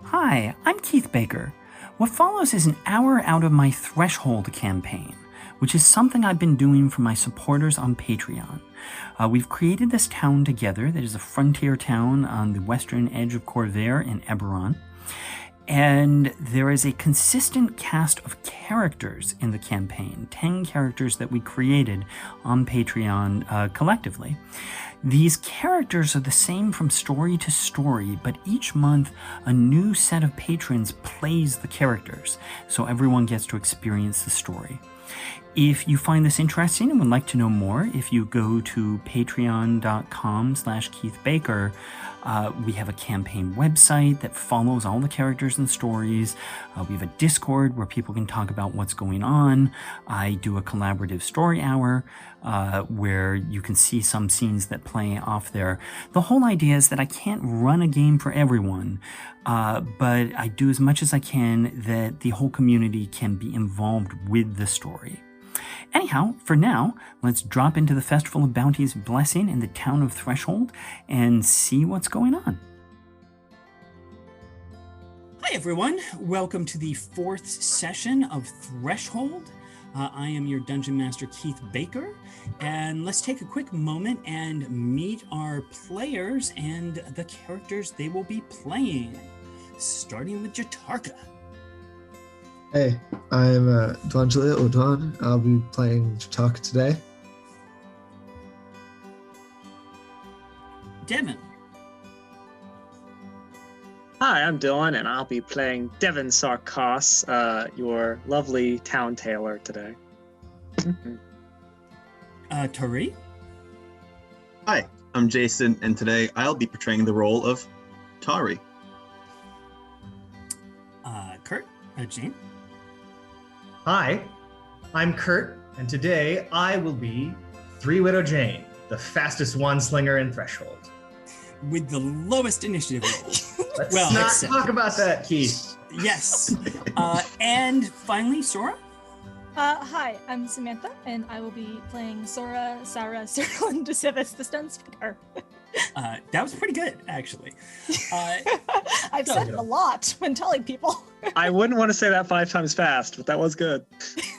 Hi, I'm Keith Baker. What follows is an hour out of my Threshold campaign, which is something I've been doing for my supporters on Patreon. We've created this town together that is a frontier town on the western edge of Corvair in Eberron. And there is a consistent cast of characters in the campaign, 10 characters that we created on Patreon collectively. These characters are the same from story to story, but each month a new set of patrons plays the characters, so everyone gets to experience the story. If you find this interesting and would like to know more, if you go to patreon.com/KeithBaker, we have a campaign website that follows all the characters and stories. We have a Discord where people can talk about what's going on. I do a collaborative story hour where you can see some scenes that play off there. The whole idea is that I can't run a game for everyone, but I do as much as I can that the whole community can be involved with the story. Anyhow, for now, let's drop into the Festival of Bounty's blessing in the town of Threshold and see what's going on. Hi everyone, welcome to the 4th session of Threshold. I am your Dungeon Master Keith Baker, and let's take a quick moment and meet our players and the characters they will be playing, starting with Jatarka. Hey, I'm Dwanjali Odwan. I'll be playing Jatarka today. Devin. Hi, I'm Dylan, and I'll be playing Devin Sarkos, your lovely town tailor today. Tari. Hi, I'm Jason, and today I'll be portraying the role of Tari. Kurt. Jane. Hi, I'm Kurt, and today I will be Three-Widow Jane, the fastest one-slinger in Threshold. With the lowest initiative roll. Let's not talk about that, Keith. Yes. And finally, Sora. Hi, I'm Samantha, and I will be playing Sora, Sarah, Cyril, and Desivis, the Stone Speaker. That was pretty good, actually. I've said it a lot when telling people. I wouldn't want to say that 5 times fast, but that was good.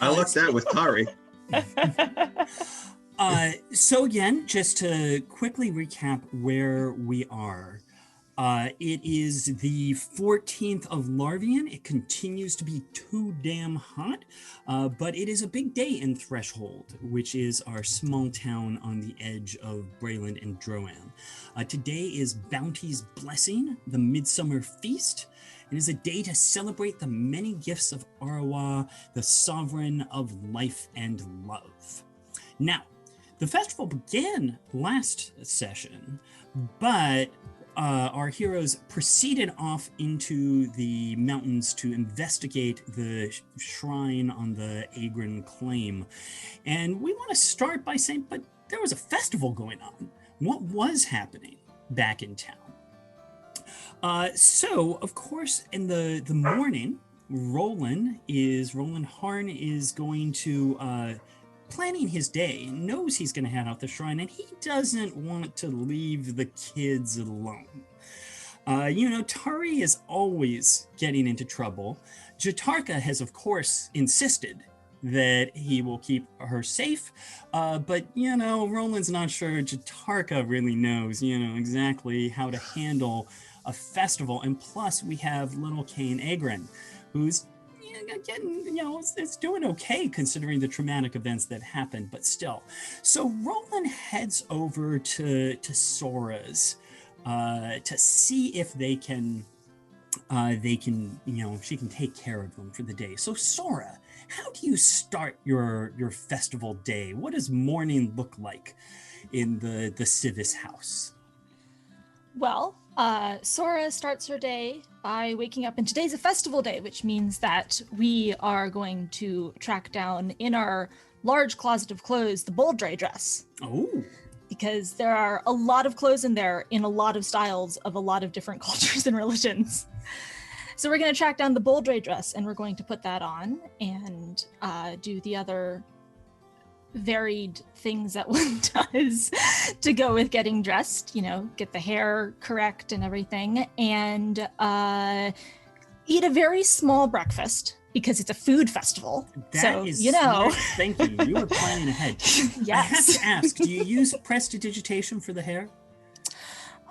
I lucked out with Tari. So again, just to quickly recap where we are. It is the 14th of Larvian. It continues to be too damn hot, but it is a big day in Threshold, which is our small town on the edge of Breland and Droaam. Today is Bounty's Blessing, the Midsummer Feast. It is a day to celebrate the many gifts of Arawa, the sovereign of life and love. Now, the festival began last session, but our heroes proceeded off into the mountains to investigate the shrine on the Eberron claim. And we want to start by saying, but there was a festival going on. What was happening back in town? So, of course, in the morning, Roland Harn is going to planning his day, knows he's going to head out the shrine, and he doesn't want to leave the kids alone. Tari is always getting into trouble. Jatarka has, of course, insisted that he will keep her safe, but, Roland's not sure Jatarka really knows, exactly how to handle a festival, and plus we have little Cain Eberron, who's getting, it's doing okay considering the traumatic events that happened, but still. So Roland heads over to Sora's to see if she can take care of them for the day. So Sora, how do you start your festival day? What does morning look like in the Civis house? Well, Sora starts her day by waking up, and today's a festival day, which means that we are going to track down in our large closet of clothes the Boldray dress. Oh. Because there are a lot of clothes in there in a lot of styles of a lot of different cultures and religions. So we're going to track down the Boldray dress, and we're going to put that on and do the other varied things that one does to go with getting dressed, get the hair correct and everything, and eat a very small breakfast because it's a food festival. That is smart thinking. You were planning ahead. Yes. I have to ask, do you use prestidigitation for the hair?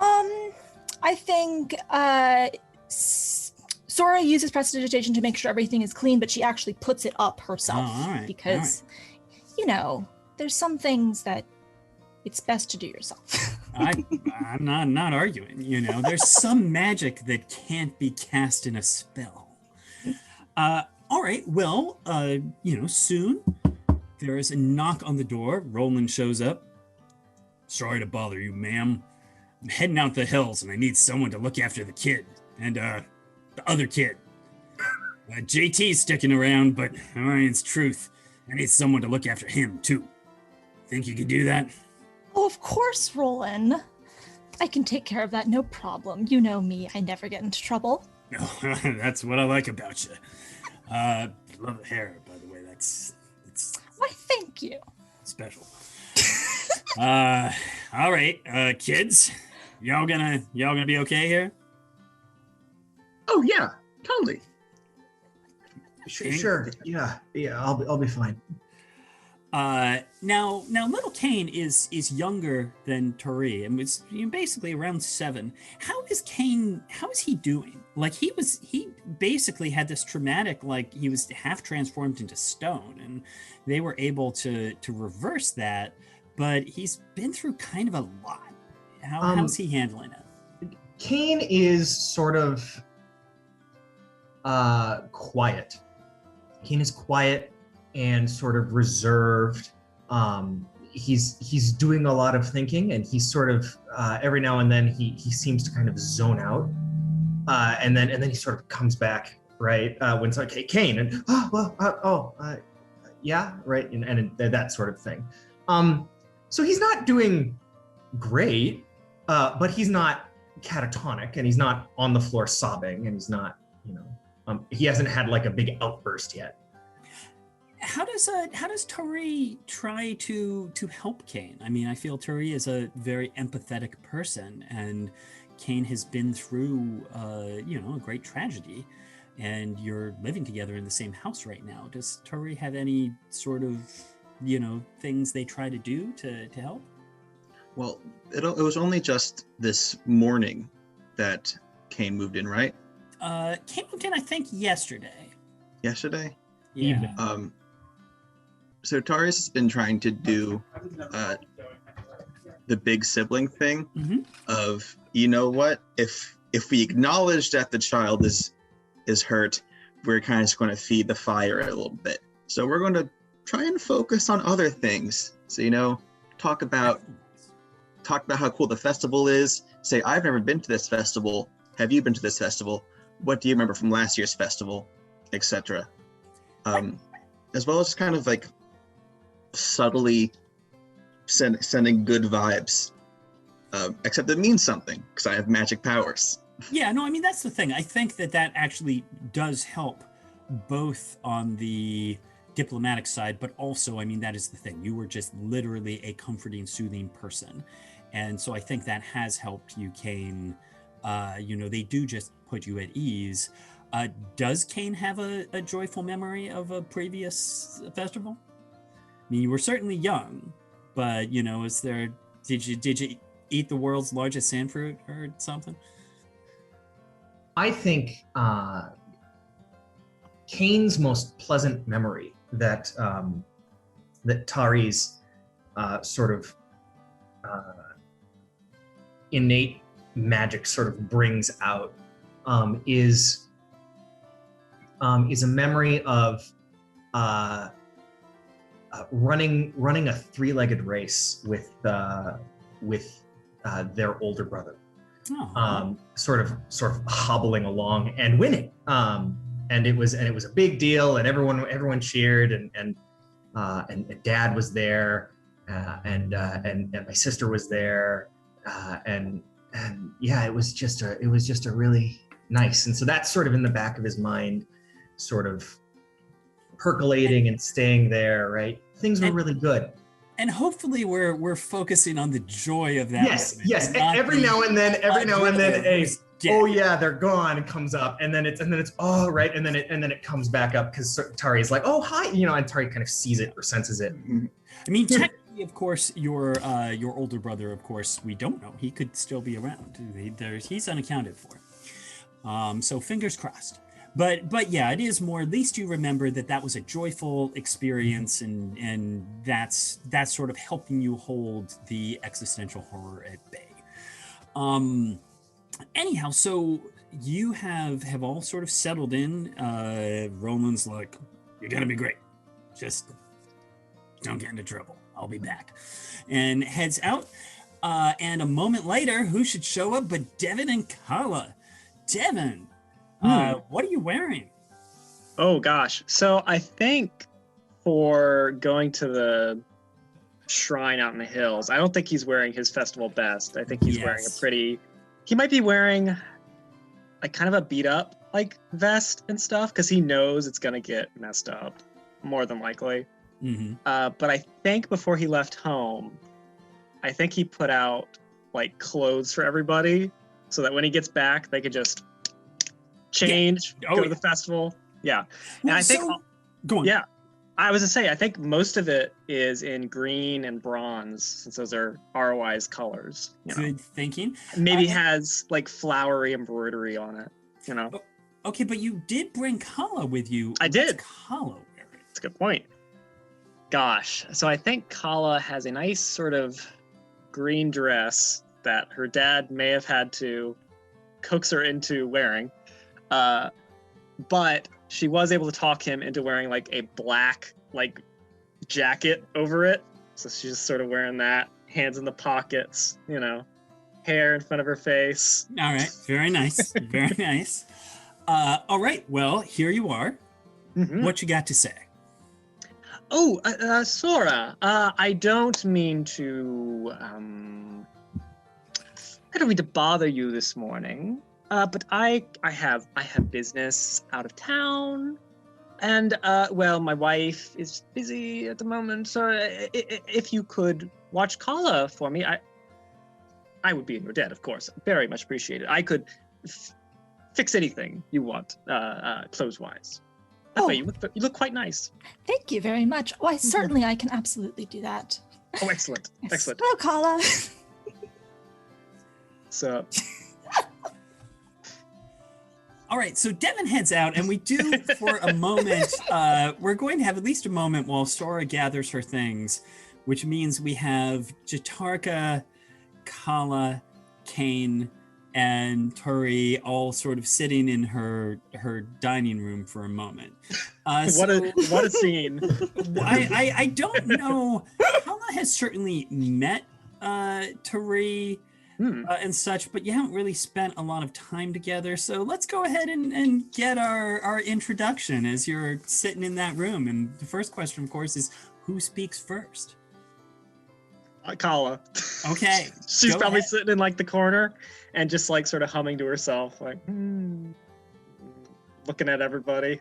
I think Sora uses prestidigitation to make sure everything is clean, but she actually puts it up herself because, there's some things that it's best to do yourself. I'm not arguing. There's some magic that can't be cast in a spell. All right. Well, soon there is a knock on the door. Roland shows up. Sorry to bother you, ma'am. I'm heading out the hills, and I need someone to look after the kid and the other kid. JT's sticking around, but it's truth. I need someone to look after him too. Think you could do that? Oh, of course, Roland. I can take care of that, no problem. You know me, I never get into trouble. Oh, that's what I like about you. Love the hair, by the way. It's Why, thank you. special. All right, kids, y'all gonna be okay here? Oh yeah, totally. Sure. Yeah. I'll be fine. Now little Kane is younger than Tori and was basically around 7. How is he doing? Like he basically had this traumatic, like he was half transformed into stone, and they were able to reverse that, but he's been through kind of a lot. How's he handling it? Kane is sort of quiet. Kane is quiet and sort of reserved. He's doing a lot of thinking, and he's sort of every now and then he seems to kind of zone out, and then he sort of comes back, right, when it's like, hey, Kane, and yeah, right, and that sort of thing. So he's not doing great, but he's not catatonic, and he's not on the floor sobbing, and he's not, he hasn't had like a big outburst yet. How does Tori try to help Kane? I mean, I feel Tori is a very empathetic person, and Kane has been through a great tragedy, and you're living together in the same house right now. Does Tori have any sort of things they try to do to help? Well, it was only just this morning that Kane moved in, right? Kane moved in, I think, yesterday. Yesterday? Yeah. So Tarius has been trying to do the big sibling thing of, what, if we acknowledge that the child is hurt, we're kind of just going to feed the fire a little bit. So we're going to try and focus on other things. So, talk about how cool the festival is. Say, I've never been to this festival. Have you been to this festival? What do you remember from last year's festival, etc. As well as kind of like subtly sending good vibes, except it means something because I have magic powers. Yeah, no, I mean, that's the thing. I think that actually does help both on the diplomatic side, but also, I mean, that is the thing. You were just literally a comforting, soothing person. And so I think that has helped you, Kane. They do just put you at ease. Does Kane have a joyful memory of a previous festival? I mean, you were certainly young, but did you eat the world's largest sand fruit or something? I think Kane's most pleasant memory that Tari's sort of innate magic sort of brings out is a memory of running a 3-legged race with their older brother. Sort of hobbling along and winning. And it was a big deal, and everyone cheered, and Dad was there, and my sister was there, and yeah, it was just a really nice. And so that's sort of in the back of his mind, sort of percolating and staying there, right? things were really good. And hopefully we're focusing on the joy of that. Yes. Every now and then, oh yeah, they're gone. Comes up, and then it's oh right, and then it comes back up because Tari's like, oh hi, and Tari kind of sees it or senses it. I mean, technically, of course, your older brother, of course, we don't know. He could still be around. He's unaccounted for. So fingers crossed. But yeah, it is more. At least you remember that was a joyful experience, and that's sort of helping you hold the existential horror at bay. Anyhow, so you have all sort of settled in. Roland's like, "You're gonna be great. Just don't get into trouble. I'll be back," and heads out. And a moment later, who should show up but Devin and Kala? Devin. What are you wearing? Oh gosh. So I think for going to the shrine out in the hills, I don't think he's wearing his festival best. I think he's wearing he might be wearing like kind of a beat up like vest and stuff because he knows it's gonna get messed up more than likely. But I think before he left home, I think he put out like clothes for everybody so that when he gets back, they could just change, go to the festival. Yeah. And I think, go on. Yeah, I was to say, I think most of it is in green and bronze since those are ROI's colors. Good thinking. Maybe has like flowery embroidery on it, Okay, but you did bring Kala with you. I did. Kala wearing? That's a good point. Gosh. So I think Kala has a nice sort of green dress that her dad may have had to coax her into wearing. But she was able to talk him into wearing like a black like jacket over it. So she's just sort of wearing that, hands in the pockets, hair in front of her face. All right. Very nice. Very nice. All right. Well, here you are. What you got to say? Oh, Sora, I don't mean to bother you this morning. But I have business out of town, and my wife is busy at the moment. So if you could watch Kala for me, I would be in your debt, of course. Very much appreciated. I could fix anything you want, clothes-wise. That way, you look quite nice. Thank you very much. Why, certainly I can absolutely do that. Oh, excellent, Yes. excellent. Hello, Kala. So. All right, so Devin heads out, and we do for a moment. We're going to have at least a moment while Sora gathers her things, which means we have Jatarka, Kala, Kane, and Turi all sort of sitting in her dining room for a moment. What a scene! I don't know. Kala has certainly met Turi. And such, but you haven't really spent a lot of time together. So let's go ahead and get our introduction as you're sitting in that room. And the first question, of course, is who speaks first? Kala. Okay. She's probably sitting in like the corner and just like sort of humming to herself, like looking at everybody.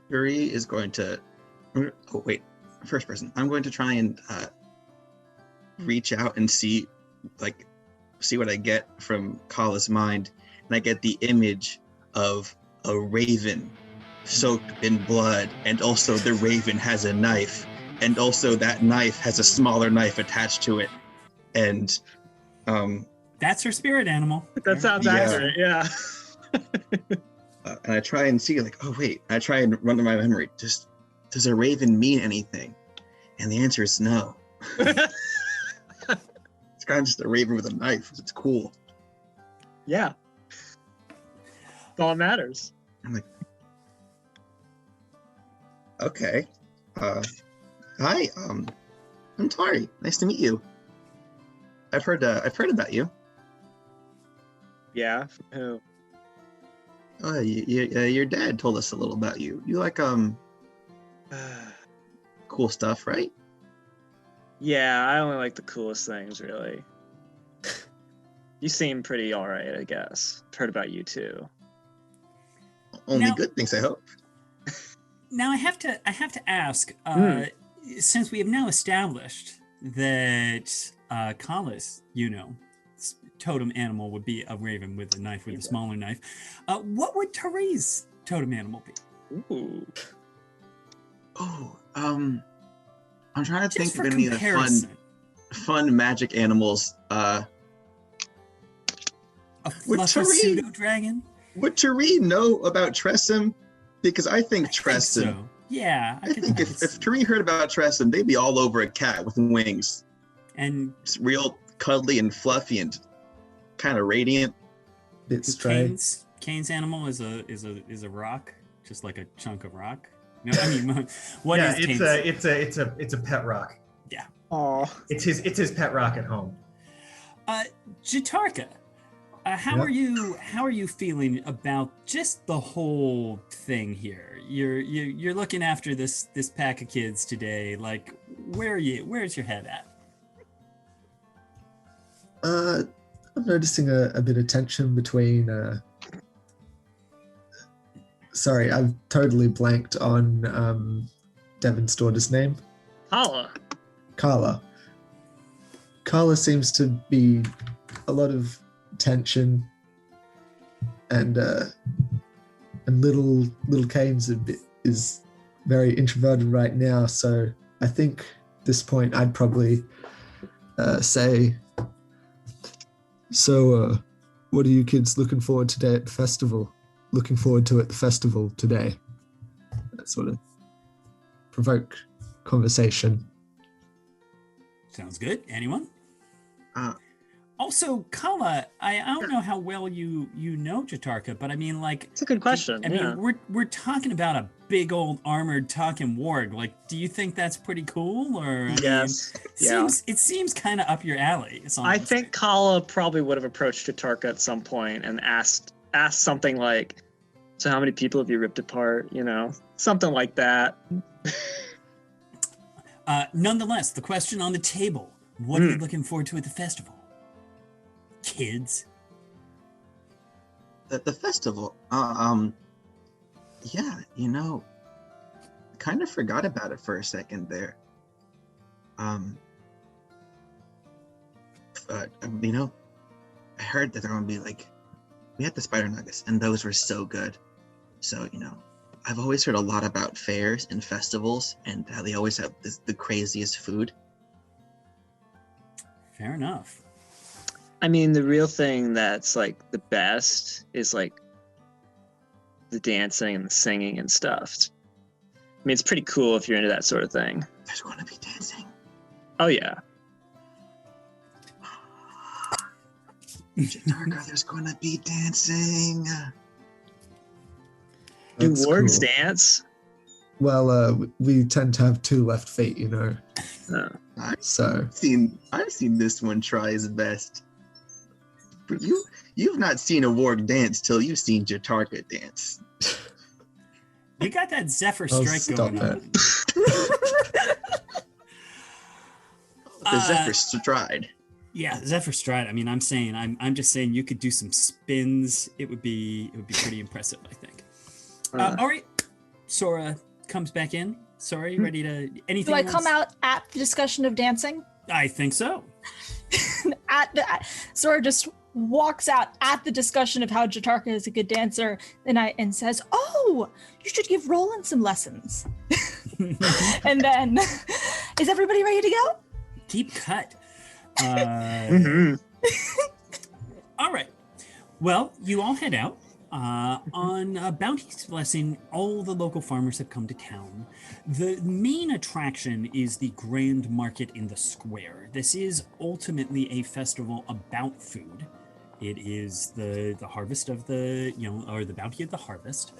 Yuri is going to. Oh wait, first person. I'm going to try and reach out and see what I get from Kala's mind, and I get the image of a raven soaked in blood, and also the raven has a knife, and also that knife has a smaller knife attached to it, and that's her spirit animal. That sounds accurate. Yeah. And I try and see oh wait, I try and run to my memory, just does a raven mean anything? And the answer is no. It's kind of just a raven with a knife. It's cool. Yeah. That's all that matters. I'm like, okay. Hi. I'm Tari. Nice to meet you. I've heard about you. Yeah. From who? Your dad told us a little about you. You like cool stuff, right? Yeah, I only like the coolest things, really. You seem pretty alright, I guess. I've heard about you too. Only good things, I hope. Now I have to ask, since we have now established that Kala's, totem animal would be a raven with a knife, with a smaller knife, what would Therese' totem animal be? Ooh. Oh, I'm trying to Just think for of any of comparison. the fun magic animals. A Would fluffer Therese- pseudo dragon? Would Therese know about Tressum? Because I think I Tressum. think so. Yeah, I think if Therese heard about Tressum, they'd be all over a cat with wings. and It's real cuddly and fluffy and kind of radiant. Bit stray. Kane's animal is a rock, just like a chunk of rock. No, I mean, what is Kane's? It's a pet rock. Yeah. Oh. It's his pet rock at home. Jatarka, how Yep. are you feeling about just the whole thing here? You're looking after this pack of kids today. Like, where's your head at? I'm noticing a bit of tension between. Sorry, I've totally blanked on Devin's daughter's name. Hala. Carla. Carla seems to be a lot of tension, and little Kane's is very introverted right now. So I think at this point I'd probably say, so what are you kids looking forward today at the festival? Looking forward to at the festival today? That sort of provoke conversation. Sounds good. Anyone? Uh, Also, Kala, I don't know how well you know Jatarka, but I mean, like, It's a good question. I mean, we're talking about a big old armored talking warg. Like, do you think that's pretty cool, or I mean, Yes. Yeah. it seems kind of up your alley. is all I I'm saying. think Kala probably would have approached Jatarka at some point and asked something like, "So how many people have you ripped apart?" Something like that. Nonetheless, the question on the table: what are you looking forward to at the festival, kids? the festival. Yeah, kind of forgot about it for a second there. I heard that they're gonna be like, we had the spider nuggets, and those were so good. So I've always heard a lot about fairs and festivals and how they always have the craziest food. Fair enough. I mean, the real thing that's like the best is like the dancing and the singing and stuff. I mean, it's pretty cool if you're into that sort of thing. There's gonna be dancing. Oh yeah. Jatarka, there's gonna be dancing. Do That's wargs cool. dance? Well, we tend to have two left feet, Oh. So I've seen this one try his best. But you've not seen a warg dance till you've seen Jatarka dance. You got that Zephyr Oh, strike stop going it. on. The Zephyr stride. Yeah, Zephyr stride. I mean, I'm just saying you could do some spins. It would be pretty impressive, I think. All right, Sora comes back in. Sorry, ready to anything? Do I come else? out at the discussion of dancing? I think so. Sora just walks out at the discussion of how Jatarka is a good dancer, and says, "Oh, you should give Roland some lessons." And then, is everybody ready to go? Deep cut. Mm-hmm. All right. Well, you all head out. On Bounty's blessing, all the local farmers have come to town. The main attraction is the Grand Market in the Square. This is ultimately a festival about food. It is the harvest of the bounty of the harvest.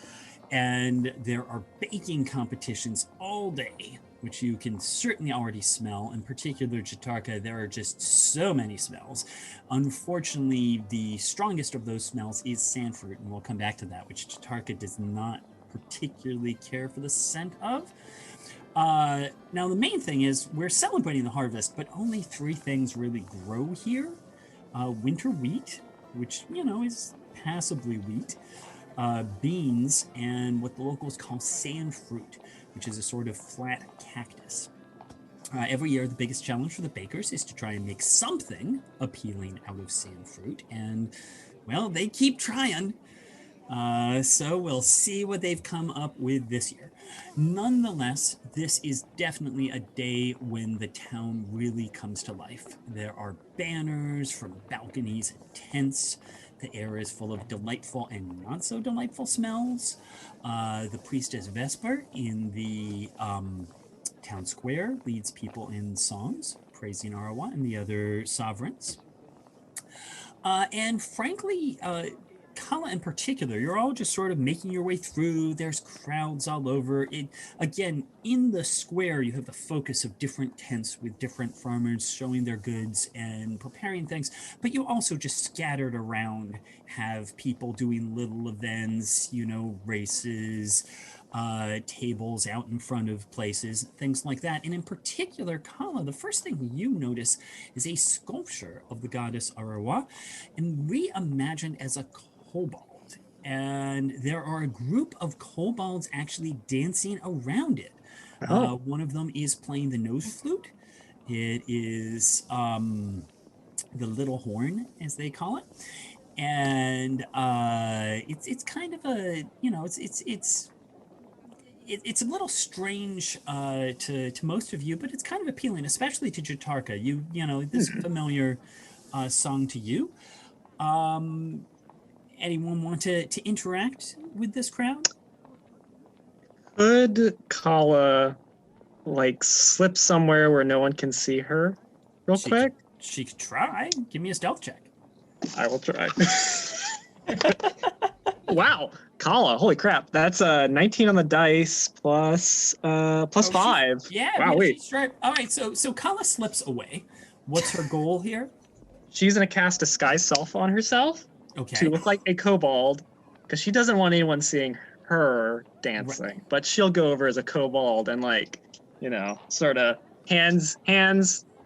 And there are baking competitions all day, which you can certainly already smell. In particular, Jatarka, there are just so many smells. Unfortunately, the strongest of those smells is sandfruit, and we'll come back to that, which Jatarka does not particularly care for the scent of. Now, the main thing is we're celebrating the harvest, but only 3 things really grow here. Winter wheat, which, is passably wheat. beans and what the locals call sand fruit, which is a sort of flat cactus. Every year, the biggest challenge for the bakers is to try and make something appealing out of sand fruit, and, well, they keep trying. So we'll see what they've come up with this year. Nonetheless, this is definitely a day when the town really comes to life. There are banners from balconies and tents. The air is full of delightful and not so delightful smells. The priestess Vesper in the town square leads people in songs praising Arawa and the other sovereigns. And frankly, Kala in particular, you're all just sort of making your way through. There's crowds all over. Again, in the square, you have the focus of different tents with different farmers showing their goods and preparing things. But you also just scattered around have people doing little events, races, tables out in front of places, things like that. And in particular, Kala, the first thing you notice is a sculpture of the goddess Arawa, and reimagined as a kobold. And there are a group of kobolds actually dancing around it. One of them is playing the nose flute. It is the little horn, as they call it. And it's kind of a, it's a little strange to most of you, but it's kind of appealing, especially to Jatarka. This familiar song to you. Anyone want to interact with this crowd? Could Kala slip somewhere where no one can see her real quick? She could try. Give me a stealth check. I will try. Wow, Kala, holy crap. That's 19 on the dice plus 5. Wow, wait. All right, so Kala slips away. What's her goal here? She's going to cast Disguise Self on herself to look like a kobold, because she doesn't want anyone seeing her dancing. Right. But she'll go over as a kobold and sort of hands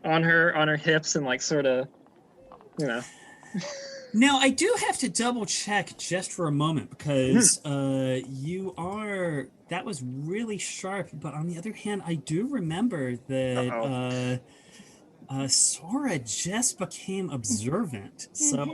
on her hips and sort of. Now, I do have to double check just for a moment because that was really sharp. But on the other hand, I do remember that Sora just became observant. So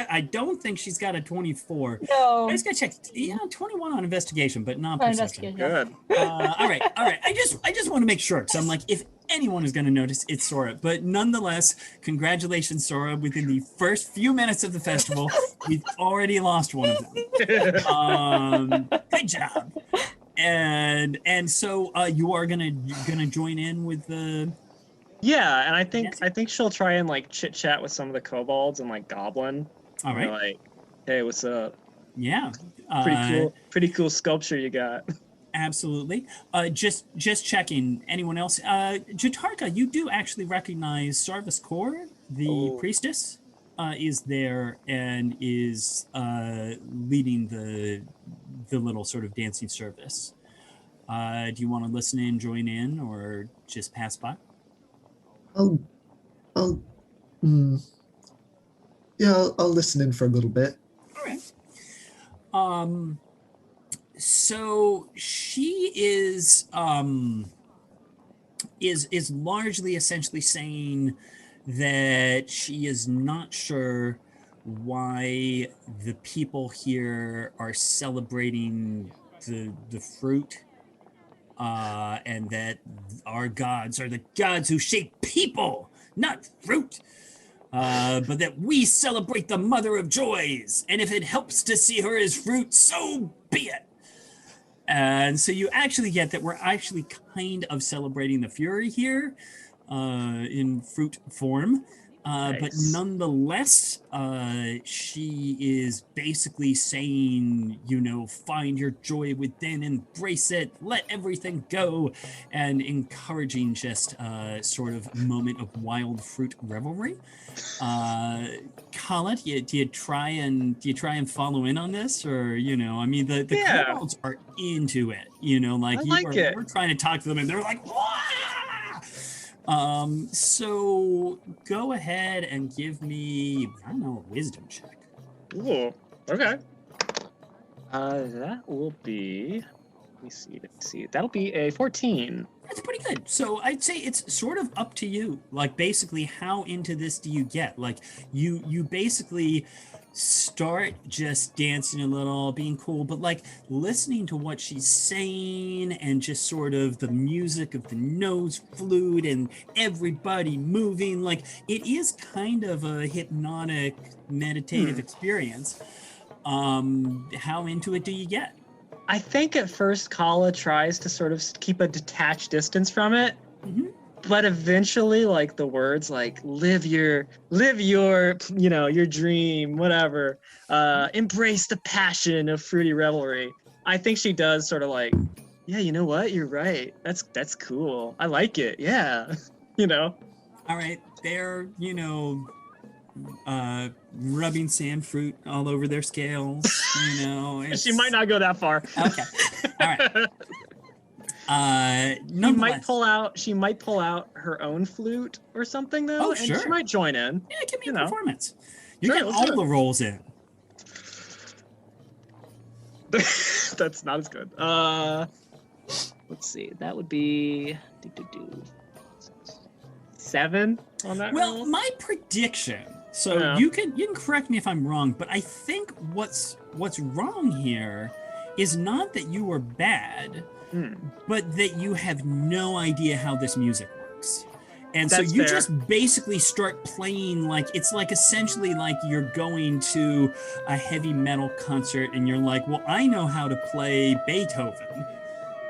I don't think she's got a 24. No. I just got to check. Yeah, 21 on investigation, but not perception. Good. All right. I just want to make sure, because I'm like, if anyone is going to notice, it's Sora. But nonetheless, congratulations, Sora. Within the first few minutes of the festival, we've already lost one of them. Good job. And so you are gonna join in with the. Yeah, and I think she'll try and chit chat with some of the kobolds and Goblin. All right. Hey, what's up? Yeah. Pretty cool sculpture you got. Absolutely. Just checking. Anyone else? Jatarka, you do actually recognize Sarvis Kaur, the priestess, is there and is leading the little sort of dancing service. Do you want to listen in, join in, or just pass by? I'll listen in for a little bit. All right. So she is largely essentially saying that she is not sure why the people here are celebrating the fruit, and that our gods are the gods who shape people, not fruit. But that we celebrate the mother of joys, and if it helps to see her as fruit, so be it. And so you actually get that we're actually kind of celebrating the Fury here in fruit form. Nice. But nonetheless, she is basically saying, find your joy within, embrace it, let everything go, and encouraging just sort of moment of wild fruit revelry. Kala, do you try and follow in on this, or the kobolds are into it. We're trying to talk to them, and they're like, wah! So go ahead and give me, a wisdom check. Ooh. Okay. That will be. Let me see. That'll be a 14. That's pretty good. So I'd say it's sort of up to you. Like, basically, how into this do you get? Like, you basically start just dancing a little, being cool, but like listening to what she's saying and just sort of the music of the nose flute and everybody moving. Like, it is kind of a hypnotic, meditative experience. How into it do you get? I think at first Kala tries to sort of keep a detached distance from it, but eventually, like, the words like live your your dream, whatever, embrace the passion of fruity revelry. I think she does sort of like, yeah, you know what, you're right, that's cool, I like it, yeah. All right, they're rubbing sand fruit all over their scales. She might not go that far. Okay. All right. She might pull out her own flute or something, though. Oh, sure. And she might join in. Yeah, give me a performance. You Sure, get all the rolls in. That's not as good. Let's see. That would be 7 on that Well, roll. my prediction. So you can correct me if I'm wrong, but I think what's wrong here is not that you were bad, but that you have no idea how this music works. And That's so you fair. just basically start playing like it's like essentially like you're going to a heavy metal concert and you're like, well, I know how to play Beethoven.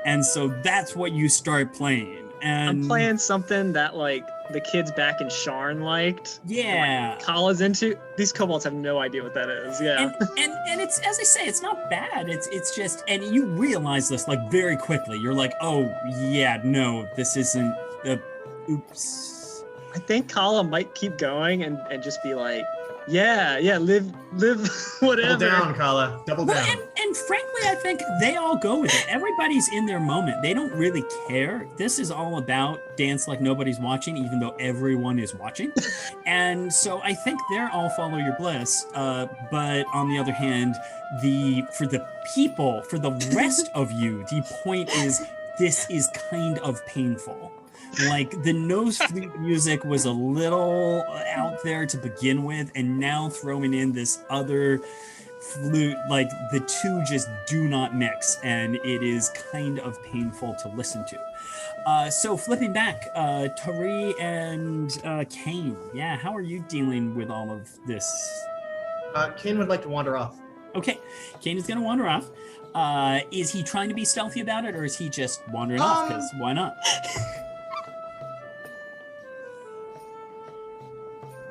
And so that's what you start playing. And I'm playing something that like the kids back in Sharn liked. Yeah. Kala's into. These kobolds have no idea what that is. Yeah. And it's, as I say, it's not bad. It's just, and you realize this like very quickly. You're like, oh yeah, no, this isn't. Oops. I think Kala might keep going and just be like, yeah, live whatever. Double down, Kala. Double down. And frankly, I think they all go with it. Everybody's in their moment. They don't really care. This is all about dance like nobody's watching, even though everyone is watching. And so I think they're all follow your bliss. But on the other hand, for the rest of you, the point is this is kind of painful. Like, the nose flute music was a little out there to begin with, and now throwing in this other flute, like, the two just do not mix, and it is kind of painful to listen to. So flipping back, Tari and Kane, yeah, how are you dealing with all of this? Kane would like to wander off. Okay, Kane is going to wander off. Is he trying to be stealthy about it, or is he just wandering off? Because why not?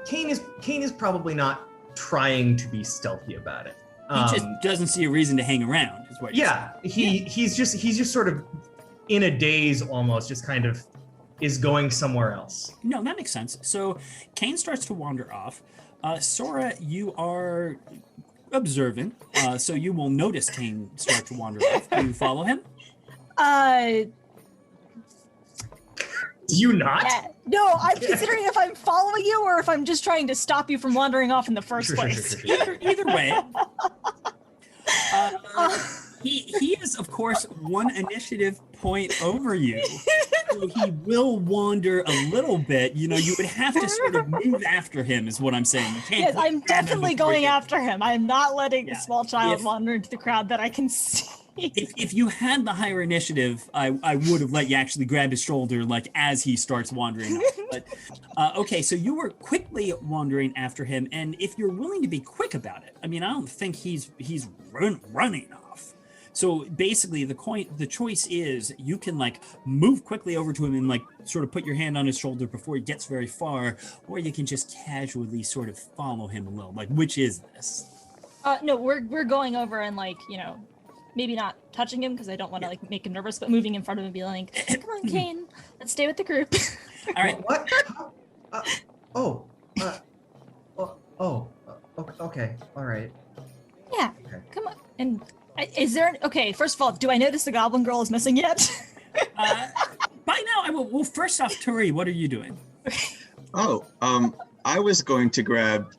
Kane is probably not trying to be stealthy about it. He just doesn't see a reason to hang around, is what you're saying. He's just sort of in a daze almost, just kind of is going somewhere else. No, that makes sense. So Kane starts to wander off. Sora, you are observant, so you will notice Kane start to wander off. Do you follow him? Do you not? Yeah. No, I'm considering if I'm following you or if I'm just trying to stop you from wandering off in the first place. Sure. Either way. He is, of course, one initiative point over you. So he will wander a little bit. You would have to sort of move after him, is what I'm saying. You can't Yes, I'm definitely going after him. I'm not letting a small child If- wander into the crowd that I can see. If you had the higher initiative, I would have let you actually grab his shoulder, like, as he starts wandering off. But okay, so you were quickly wandering after him, and if you're willing to be quick about it, I mean, I don't think he's running off. So basically, the choice is you can like move quickly over to him and like sort of put your hand on his shoulder before he gets very far, or you can just casually sort of follow him a little. Like, which is this? No, we're going over and like, maybe not touching him because I don't want to like make him nervous, but moving in front of him and being like, come on, Kane, let's stay with the group. All right. What? Okay. All right. Yeah, Okay. come on. And is there, okay, first of all, do I notice the goblin girl is missing yet? By now, I will. Well, first off, Turi, what are you doing? I was going to grab,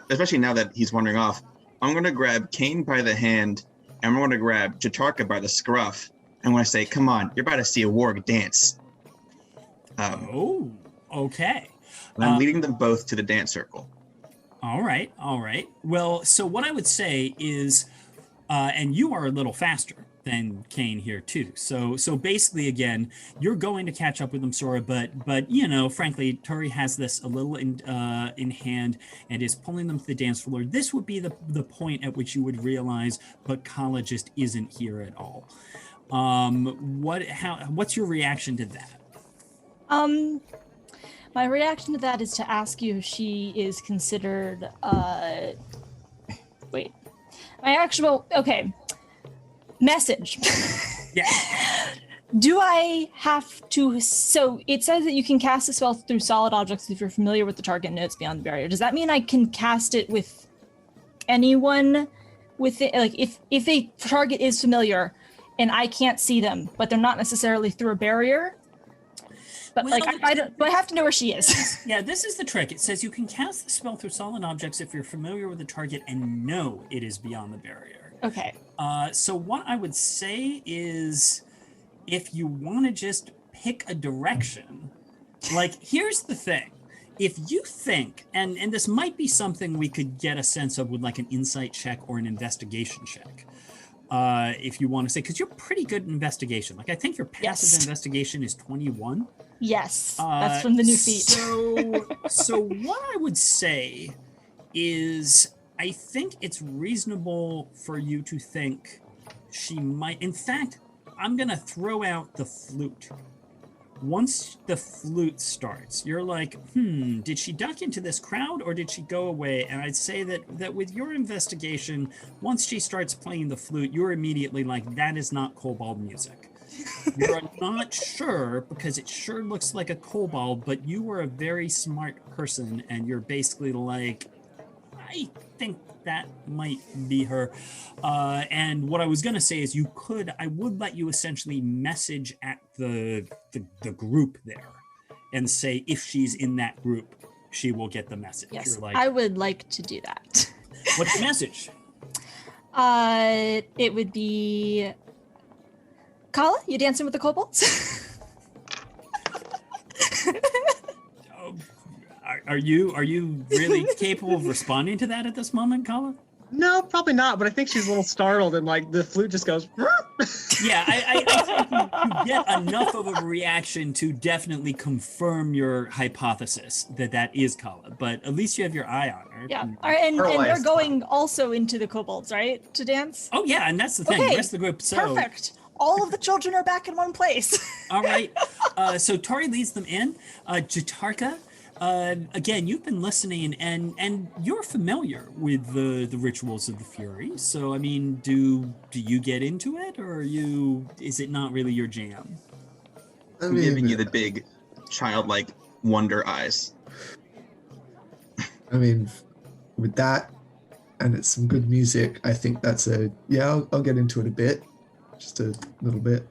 especially now that he's wandering off, I'm gonna grab Kane by the hand, and I'm gonna grab Jatarka by the scruff. I'm gonna say, "Come on, you're about to see a warg dance." Okay. And I'm leading them both to the dance circle. All right. Well, so what I would say is, and you are a little faster than Kane here too. So basically, again, you're going to catch up with them, Sora. But frankly, Turi has this a little in hand and is pulling them to the dance floor. This would be the point at which you would realize, but Kala just isn't here at all. What's your reaction to that? My reaction to that is to ask you if she is considered, message. Yeah. Do I have to, so it says that you can cast a spell through solid objects if you're familiar with the target notes beyond the barrier. Does that mean I can cast it with anyone with it? Like if a target is familiar and I can't see them, but they're not necessarily through a barrier? But well, I don't. But I have to know where she is. Yeah, this is the trick. It says you can cast the spell through solid objects if you're familiar with the target and know it is beyond the barrier. Okay. So what I would say is, if you want to just pick a direction, like here's the thing: if you think, and this might be something we could get a sense of with like an insight check or an investigation check. If you want to say, because you're pretty good at investigation. Like I think your passive investigation is 21. Yes, that's from the new feat. So what I would say is, I think it's reasonable for you to think she might. In fact, I'm gonna throw out the flute. Once the flute starts, you're like, did she duck into this crowd or did she go away? And I'd say that with your investigation, once she starts playing the flute, you're immediately like, that is not kobold music. You're not sure because it sure looks like a kobold, but you were a very smart person and you're basically like, I think that might be her. And what I was going to say is I would let you essentially message at the group there and say, if she's in that group, she will get the message. Yes, like, I would like to do that. What's the message? It would be, Kala, you dancing with the kobolds? Are you really capable of responding to that at this moment, Kala? No, probably not. But I think she's a little startled, and like the flute just goes. Yeah, I think you get enough of a reaction to definitely confirm your hypothesis that is Kala. But at least you have your eye on her. Yeah, and they're going also into the kobolds, right, to dance? Oh yeah, and that's the thing. Okay, the rest of the group. So perfect. All of the children are back in one place. All right. So Tori leads them in. Jatarka. Again, you've been listening, and you're familiar with the rituals of the Fury. So, I mean, do you get into it, or is it not really your jam? I'm giving you the big, childlike wonder eyes. I mean, with that, and it's some good music, I think that's I'll get into it a bit, just a little bit.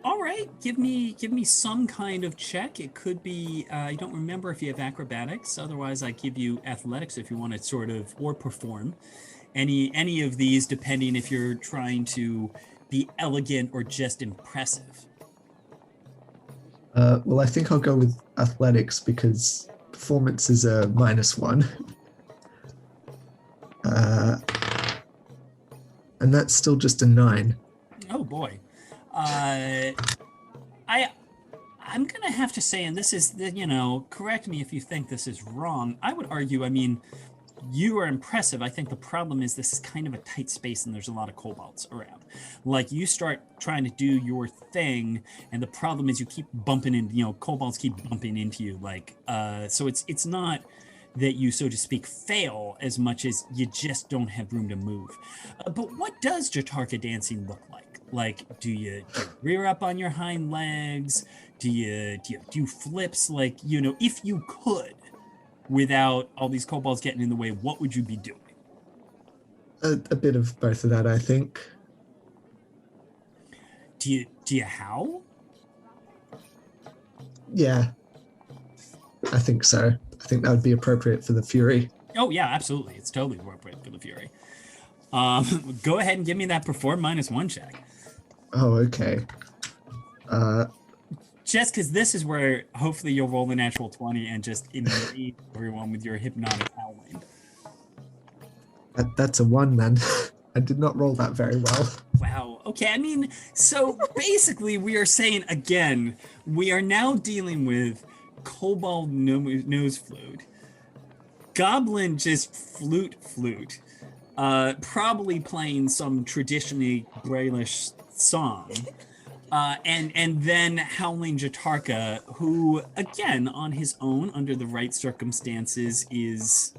All right, give me some kind of check. It could be, I don't remember if you have acrobatics. Otherwise, I give you athletics if you want to sort of, or perform. Any of these, depending if you're trying to be elegant or just impressive. Well, I think I'll go with athletics because performance is a -1. And that's still just a 9. Oh boy. I'm gonna have to say, and this is, correct me if you think this is wrong. I would argue, I mean, you are impressive. I think the problem is this is kind of a tight space and there's a lot of kobolds around. Like you start trying to do your thing and the problem is you keep bumping into, kobolds keep bumping into you. Like, so it's not that you, so to speak, fail as much as you just don't have room to move. But what does Jatarka dancing look like? Like, do you rear up on your hind legs? Do you do flips? Like, if you could, without all these kobolds getting in the way, what would you be doing? A bit of both of that, I think. Do you howl? Yeah, I think so. I think that would be appropriate for the Fury. Oh yeah, absolutely. It's totally appropriate for the Fury. Go ahead and give me that perform -1 check. Oh, okay. Just because this is where hopefully you'll roll the natural 20 and just enrage everyone with your hypnotic howling. That's a 1, man. I did not roll that very well. Wow. Okay. I mean, so basically, we are saying again, we are now dealing with kobold nose flute, goblin just flute, probably playing some traditionally Brailish song. And then Howling Jatarka, who, again, on his own, under the right circumstances, is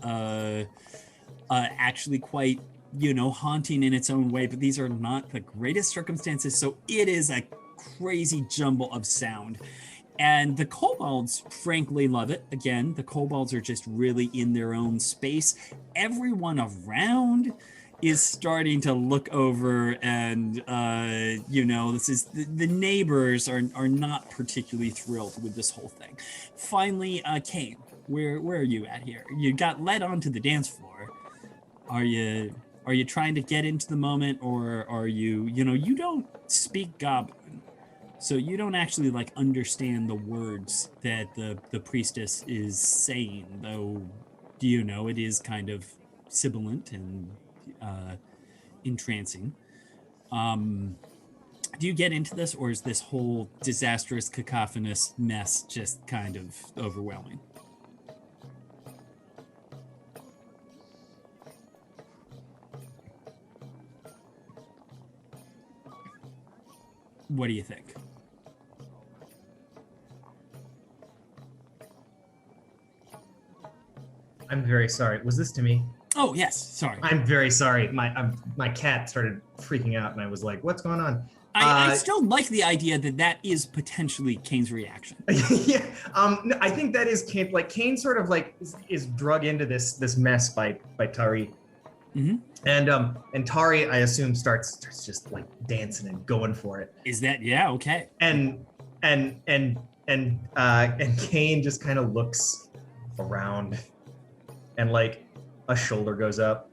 actually quite, haunting in its own way. But these are not the greatest circumstances, so it is a crazy jumble of sound. And the kobolds, frankly, love it. Again, the kobolds are just really in their own space. Everyone around is starting to look over and, this is the neighbors are not particularly thrilled with this whole thing. Finally, Kane, where are you at here? You got led onto the dance floor. Are you trying to get into the moment, or are you, you don't speak Goblin, so you don't actually understand the words that the priestess is saying, though, it is kind of sibilant and entrancing. Do you get into this, or is this whole disastrous cacophonous mess just kind of overwhelming? What do you think? I'm very sorry. Was this to me? Oh, yes. Sorry. I'm very sorry. My cat started freaking out, and I was like, what's going on? I still like the idea that is potentially Kane's reaction. Yeah. I think that is Kane. Kane sort of is drug into this mess by Tari. Mm-hmm. And Tari, I assume, starts just dancing and going for it. Is that, yeah, okay. And Kane just kind of looks around, and a shoulder goes up,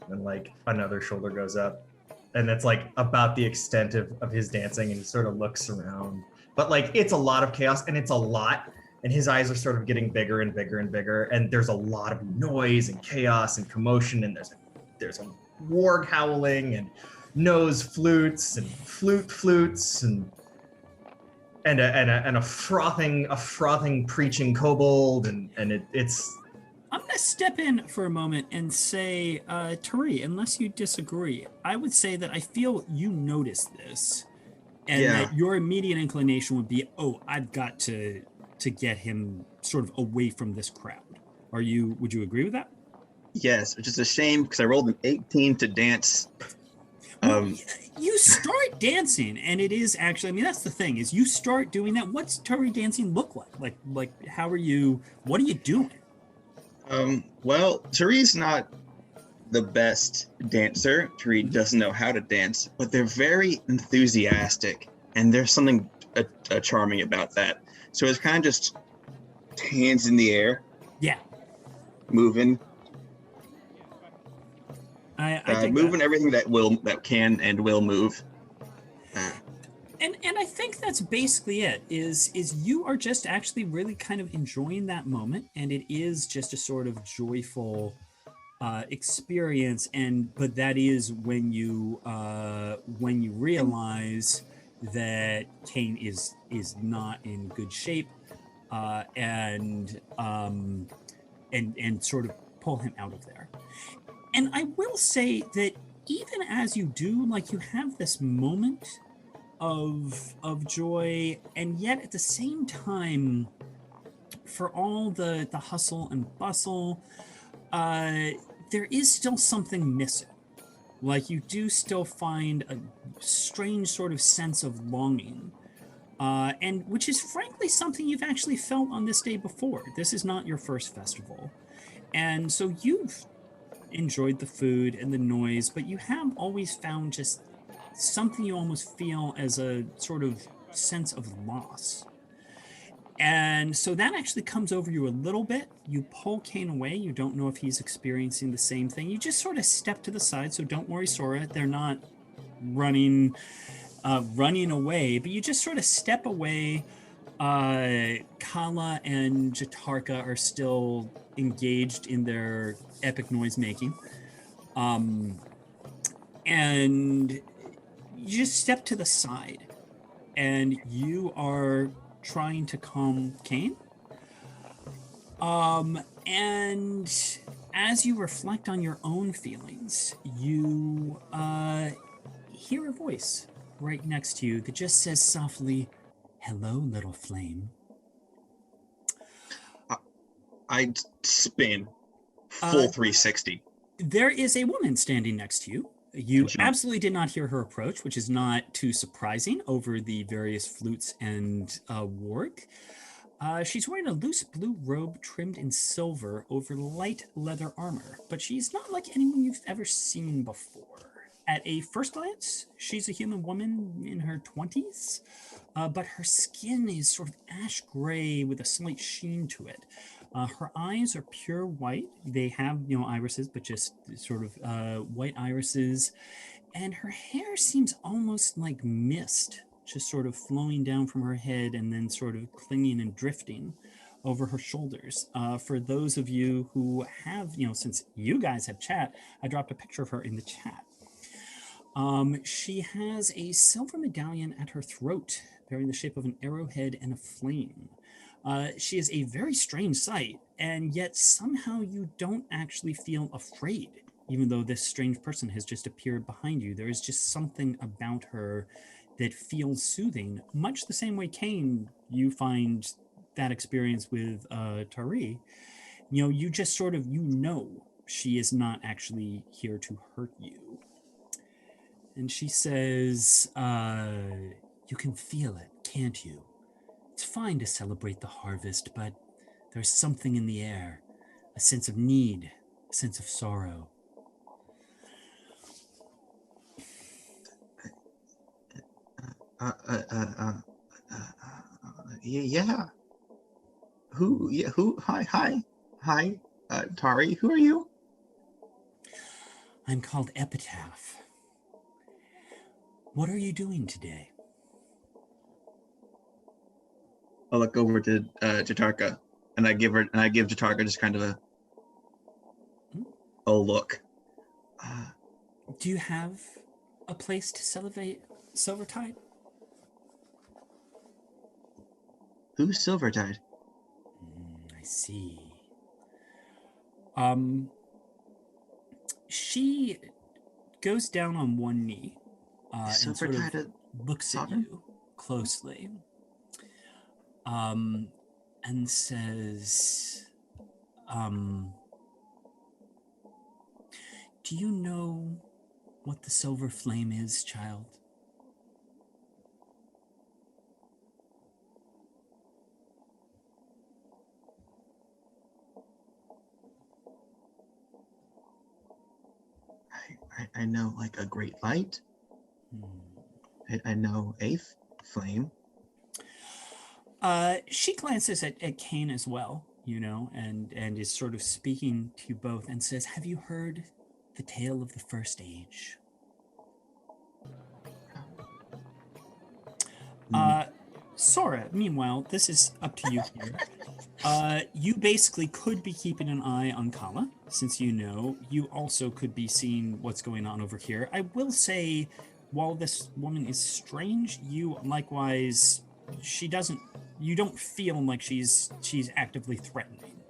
and another shoulder goes up, and that's about the extent of his dancing, and he sort of looks around, but it's a lot of chaos, and it's a lot, and his eyes are sort of getting bigger and bigger and bigger, and there's a lot of noise and chaos and commotion, and there's a warg howling and nose flutes and flutes and a frothing preaching kobold, and it's. I'm going to step in for a moment and say, Tari, unless you disagree, I would say that I feel you noticed this, and that your immediate inclination would be, oh, I've got to get him sort of away from this crowd. Would you agree with that? Yes, which is a shame because I rolled an 18 to dance. You start dancing, and it is actually, I mean, that's the thing, is you start doing that. What's Tari dancing look like? What are you doing? Well, Tari's not the best dancer. Tari doesn't know how to dance, but they're very enthusiastic, and there's something charming about that. So it's kind of just hands in the air. Yeah. Moving. I think moving everything that can and will move. And I think that's basically it, is you are just actually really kind of enjoying that moment, and it is just a sort of joyful experience, but that is when you realize that Kane is not in good shape, and sort of pull him out of there. And I will say that even as you do, you have this moment of joy, and yet at the same time, for all the hustle and bustle, there is still something missing. You do still find a strange sort of sense of longing, and which is frankly something you've actually felt on this day before. This is not your first festival, and so you've enjoyed the food and the noise, but you have always found just something you almost feel as a sort of sense of loss. And so that actually comes over you a little bit. You pull Kane away. You don't know if he's experiencing the same thing. You just sort of step to the side. So don't worry, Sora. They're not running away, but you just sort of step away. Kala and Jatarka are still engaged in their epic noise making. And you just step to the side and you are trying to calm Kane. And as you reflect on your own feelings, you hear a voice right next to you that just says softly, "Hello, little flame." I spin full 360. There is a woman standing next to you. You absolutely did not hear her approach, which is not too surprising over the various flutes and warg. She's wearing a loose blue robe trimmed in silver over light leather armor, but she's not like anyone you've ever seen before. At a first glance, she's a human woman in her 20s, but her skin is sort of ash gray with a slight sheen to it. Her eyes are pure white. They have, irises, but just sort of white irises. And her hair seems almost like mist, just sort of flowing down from her head and then sort of clinging and drifting over her shoulders. For those of you who have, since you guys have chat, I dropped a picture of her in the chat. She has a silver medallion at her throat, bearing the shape of an arrowhead and a flame. She is a very strange sight, and yet somehow you don't actually feel afraid, even though this strange person has just appeared behind you. There is just something about her that feels soothing, much the same way, Kane, you find that experience with Tari. You just sort of, she is not actually here to hurt you. And she says, you can feel it, can't you? It's fine to celebrate the harvest, but there's something in the air, a sense of need, a sense of sorrow. Yeah. Who? Hi. Tari, who are you? I'm called Epitaph. What are you doing today? I'll look over to Jatarka, and I give Jatarka just kind of a look. Do you have a place to celebrate Silvertide? Who's Silvertide? I see. She goes down on one knee and sort of looks at you closely. And says, do you know what the silver flame is, child? I know, like, a great light. I know a flame. She glances at Kane as well, and is sort of speaking to you both and says, have you heard the tale of the first age? Sora, meanwhile, this is up to you here. You basically could be keeping an eye on Kala, since you also could be seeing what's going on over here. I will say, while this woman is strange, you likewise, you don't feel like she's actively threatening.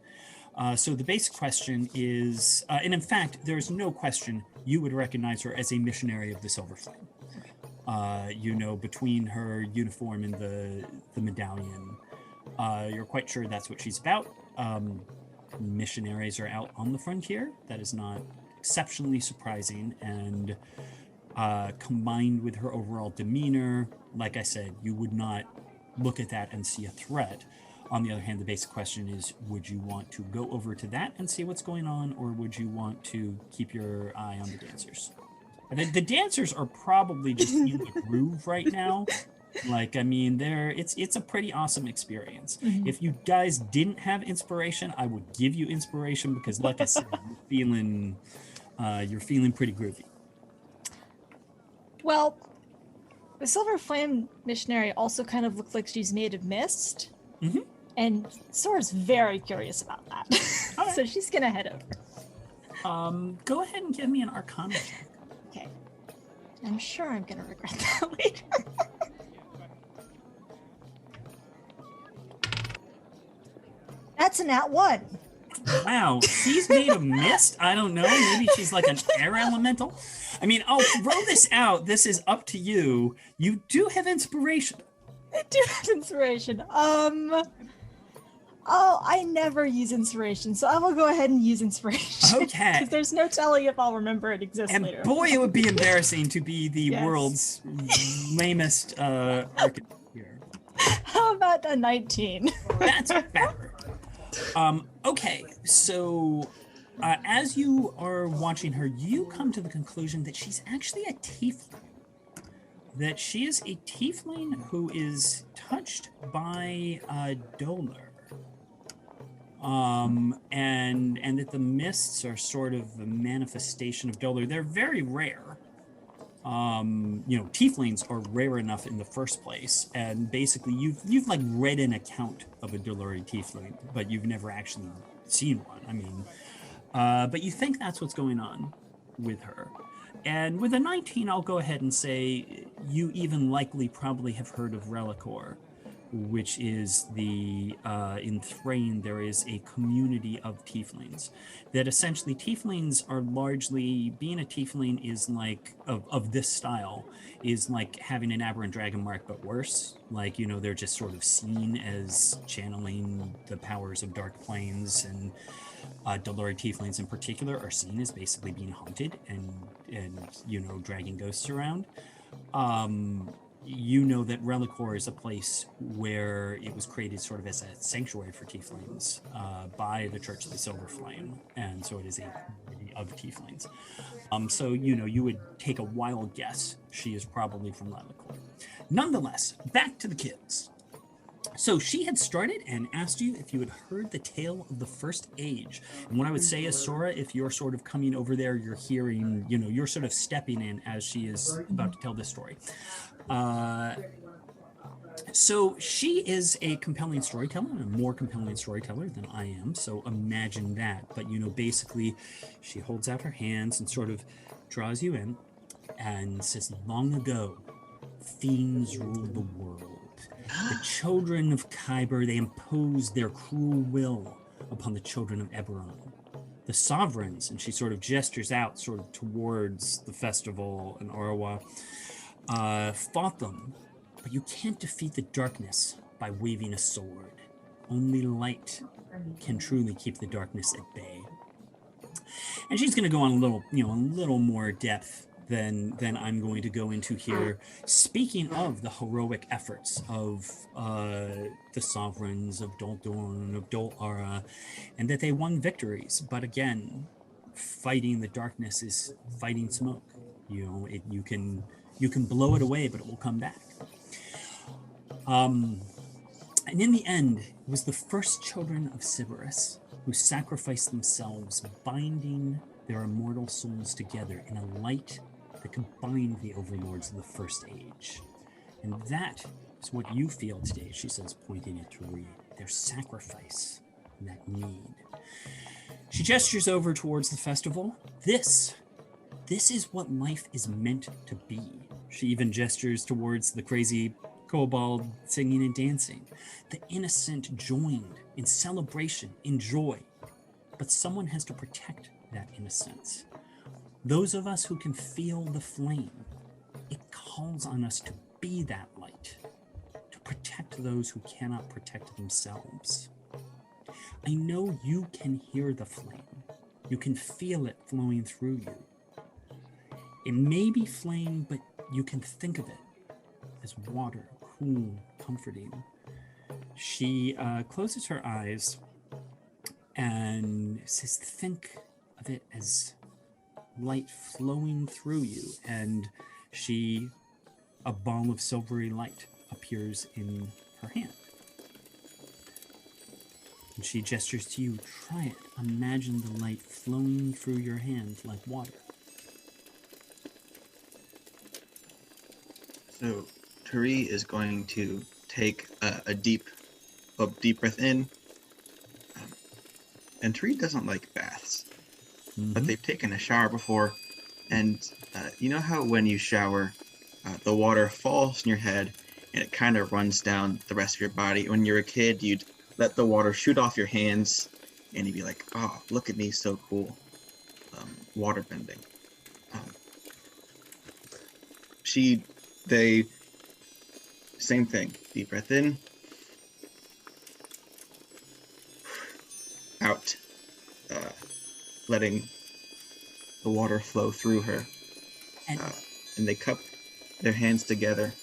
So the basic question is, and in fact, there's no question you would recognize her as a missionary of the Silver Flame. Between her uniform and the medallion, you're quite sure that's what she's about. Missionaries are out on the frontier. That is not exceptionally surprising, and combined with her overall demeanor, like I said, you would not look at that and see a threat. On the other hand, the basic question is, would you want to go over to that and see what's going on, or would you want to keep your eye on the dancers? The dancers are probably just in the groove right now, Like, I mean, it's a pretty awesome experience. Mhm. If you guys didn't have inspiration, I would give you inspiration because, like I said, you're feeling pretty groovy. Well, the Silver Flame missionary also kind of looks like she's made of mist. Mm-hmm. And Sora's very curious about that. Right. So she's going to head over. Go ahead and give me an Arcana check. Okay. I'm sure I'm going to regret that later. That's a nat 1. Wow, she's made of mist? I don't know. Maybe she's like an air elemental. I mean, I'll throw this out. This is up to you. You do have inspiration. I do have inspiration. Oh, I never use inspiration, so I will go ahead and use inspiration. Okay. Because there's no telling if I'll remember it exists And later. boy, it would be embarrassing to be the Yes. world's lamest architect here. How about a 19? That's better. Okay, so as you are watching her, you come to the conclusion that she's actually a tiefling. That she is a tiefling who is touched by Dolor. And that the mists are sort of a manifestation of Dolor. They're very rare. Tieflings are rare enough in the first place, and basically you've like read an account of a Dolori tiefling, but you've never actually seen one. I mean, but you think that's what's going on with her. And with a 19, I'll go ahead and say you even likely probably have heard of Relicor, which is in Thrain, there is a community of tieflings. That essentially tieflings are largely, being a tiefling is like, of this style, is like having an aberrant dragon mark, but worse. Like, they're just sort of seen as channeling the powers of dark planes, and Dolori tieflings in particular are seen as basically being haunted and dragging ghosts around. That Relicor is a place where it was created sort of as a sanctuary for tieflings by the Church of the Silver Flame, and so it is a community of tieflings. So you would take a wild guess she is probably from Relicor. Nonetheless, back to the kids. So she had started and asked you if you had heard the tale of the first age. And what I would say is, Sora, if you're sort of coming over there, you're hearing, you're sort of stepping in as she is about to tell this story. So she is a compelling storyteller, and a more compelling storyteller than I am. So imagine that. But, basically she holds out her hands and sort of draws you in and says, long ago, fiends ruled the world. The children of Kyber, they imposed their cruel will upon the children of Eberron. The sovereigns, and she sort of gestures out sort of towards the festival in Arawa, fought them, but you can't defeat the darkness by waving a sword. Only light can truly keep the darkness at bay. And she's going to go on a little more depth than I'm going to go into here, speaking of the heroic efforts of the sovereigns of Dol Dorn, of Dol Ara, and that they won victories. But again, fighting the darkness is fighting smoke. You can blow it away, but it will come back. And in the end, it was the first children of Sybaris who sacrificed themselves, binding their immortal souls together in a light that could bind the overlords of the first age. And that is what you feel today, she says, pointing at Reed. Their sacrifice, that need. She gestures over towards the festival. This is what life is meant to be. She even gestures towards the crazy kobold singing and dancing. The innocent joined in celebration, in joy. But someone has to protect that innocence. Those of us who can feel the flame, it calls on us to be that light, to protect those who cannot protect themselves. I know you can hear the flame. You can feel it flowing through you. It may be flame, but you can think of it as water, cool, comforting. She closes her eyes and says, think of it as light flowing through you, and a ball of silvery light appears in her hand. And she gestures to you. Try it. Imagine the light flowing through your hand like water. So Tari is going to take a deep breath in. And Tari doesn't like baths, but they've taken a shower before. And you know how when you shower, the water falls in your head and it kind of runs down the rest of your body. When you're a kid, you'd let the water shoot off your hands and you'd be like, oh, look at me, so cool. Water bending. Same thing. Deep breath in. Out. Letting the water flow through her. And they cup their hands together.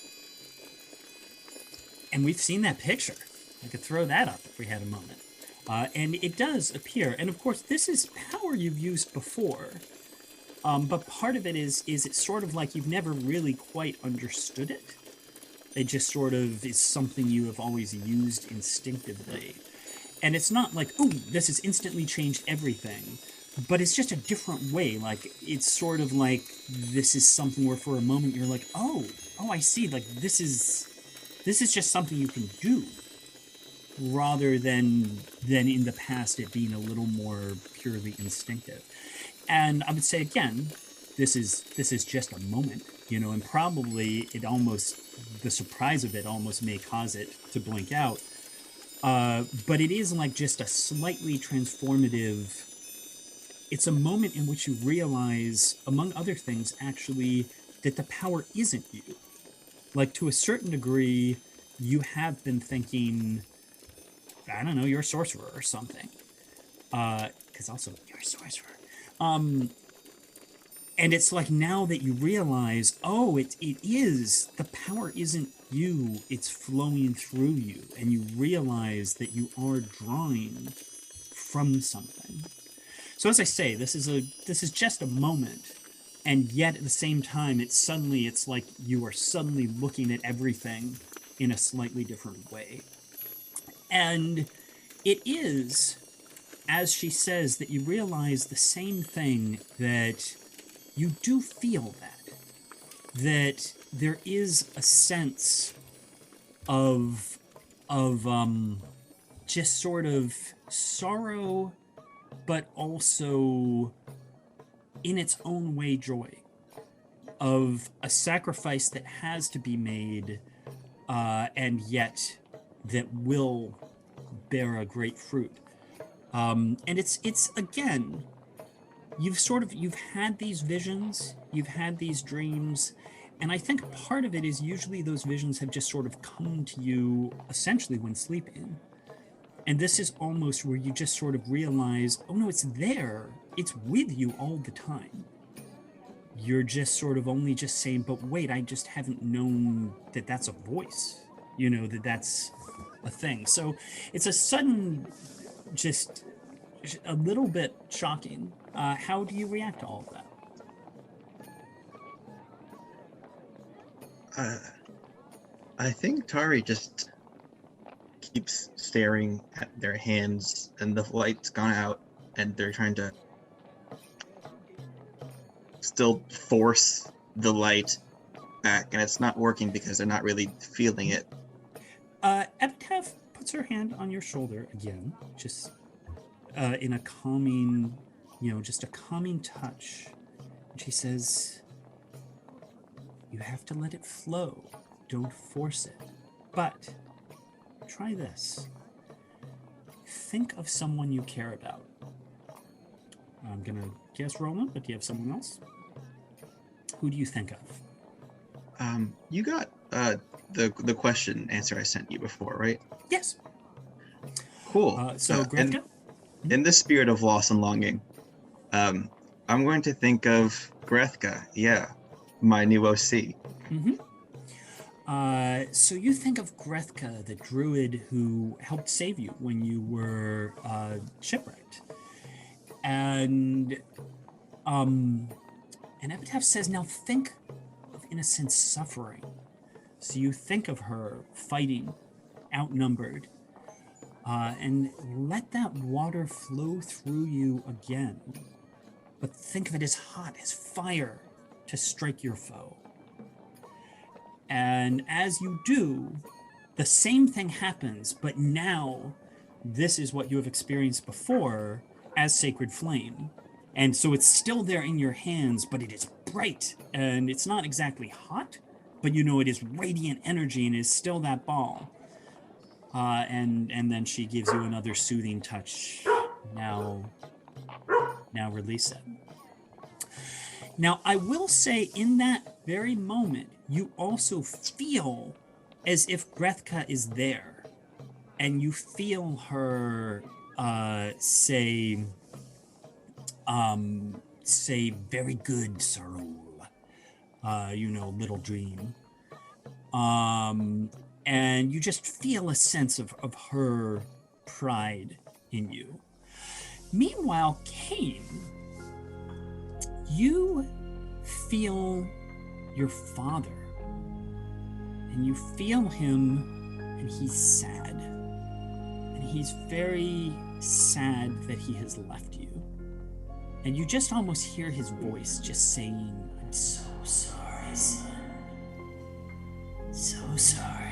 And we've seen that picture. I could throw that up if we had a moment. And it does appear. And of course, this is power you've used before. But part of it is it's sort of like you've never really quite understood it. It just sort of is something you have always used instinctively. And it's not like, oh, this has instantly changed everything. But it's just a different way. Like, it's sort of like this is something where for a moment you're like, oh, I see. Like, this is just something you can do. Rather than in the past it being a little more purely instinctive. And I would say, again, this is just a moment, and probably the surprise of it almost may cause it to blink out. But it is like just a slightly transformative. It's a moment in which you realize, among other things, actually, that the power isn't you. Like, to a certain degree, you have been thinking, I don't know, you're a sorcerer or something. Because also, you're a sorcerer. And it's like now that you realize, oh, it is, the power isn't you, it's flowing through you. And you realize that you are drawing from something. So as I say, this is just a moment. And yet at the same time, it's like you are suddenly looking at everything in a slightly different way. And it is, as she says, that you realize the same thing, that you do feel that there is a sense of just sort of sorrow, but also in its own way joy, of a sacrifice that has to be made, and yet that will bear a great fruit. And it's again, you've had these visions, you've had these dreams, and I think part of it is usually those visions have just sort of come to you essentially when sleeping. And this is almost where you just sort of realize, oh no, it's there. It's with you all the time. You're just sort of only just saying, but wait, I just haven't known that that's a voice, that that's a thing. So it's a sudden, just a little bit shocking. How do you react to all of that? I think Tari just keeps staring at their hands, and the light's gone out, and they're trying to still force the light back, and it's not working because they're not really feeling it. Epitaph puts her hand on your shoulder again, just in a calming, just a calming touch. And she says, you have to let it flow. Don't force it. But try this. Think of someone you care about. I'm going to guess Roland, but do you have someone else? Who do you think of? You got the question answer I sent you before, right? Yes. Cool. So Greta? In the spirit of loss and longing, I'm going to think of Grethka. Yeah, my new OC. Mm-hmm. So you think of Grethka, the druid who helped save you when you were shipwrecked. And Epitaph says, now think of, in a sense, suffering. So you think of her fighting, outnumbered, and let that water flow through you again. But think of it as hot as fire to strike your foe. And as you do, the same thing happens, but now this is what you have experienced before as Sacred Flame. And so it's still there in your hands, but it is bright, and it's not exactly hot, but you know it is radiant energy and is still that ball. And then she gives you another soothing touch. Now release it. Now, I will say in that very moment, you also feel as if Grethka is there, and you feel her say, very good, Sarul. Little dream. And you just feel a sense of her pride in you. Meanwhile, Cain, you feel your father, and you feel him, and he's sad. And he's very sad that he has left you. And you just almost hear his voice just saying, "I'm so sorry, son. So sorry."